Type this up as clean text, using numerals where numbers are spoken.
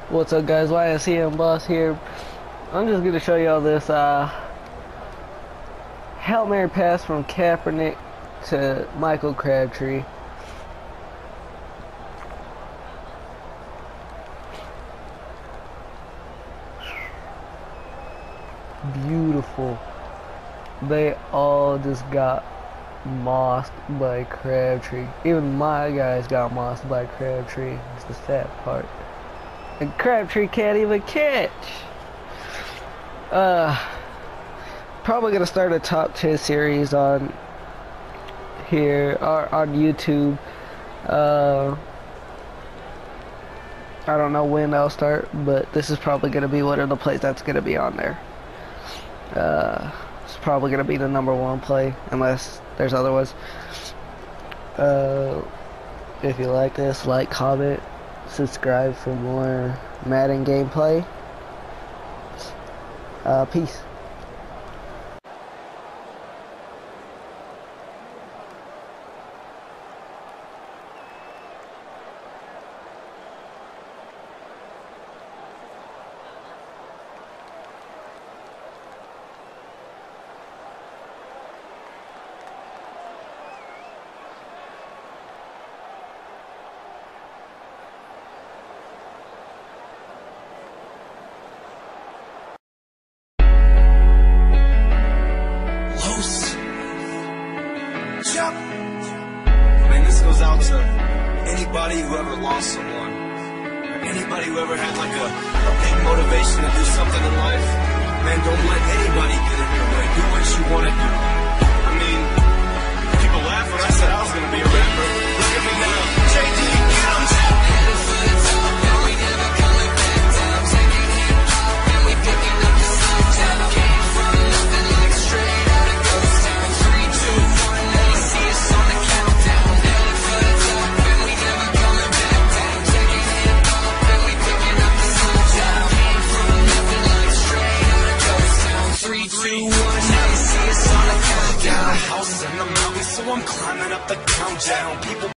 What's up, guys? YSCM Boss here. I'm just gonna show y'all this Hail Mary pass from Kaepernick to Michael Crabtree. Beautiful. They all just got mossed by Crabtree. Even my guys got mossed by Crabtree. It's the sad part. And Crabtree can't even catch. Probably gonna start a top 10 series on here or on YouTube. I don't know when I'll start, but this is probably gonna be one of the plays that's gonna be on there. It's probably gonna be the #1 play unless there's other ones. If you like this, like, comment, subscribe for more Madden gameplay. Peace. Man, this goes out to anybody who ever lost someone, or anybody who ever had like a big motivation to do something in life. Man, don't let anybody get in your way. Do what you want to do. I mean, people laugh when I said I was going to be a rapper. Look at me now. JD, get 'em. Houses in the mountains, so I'm climbing up the countdown. People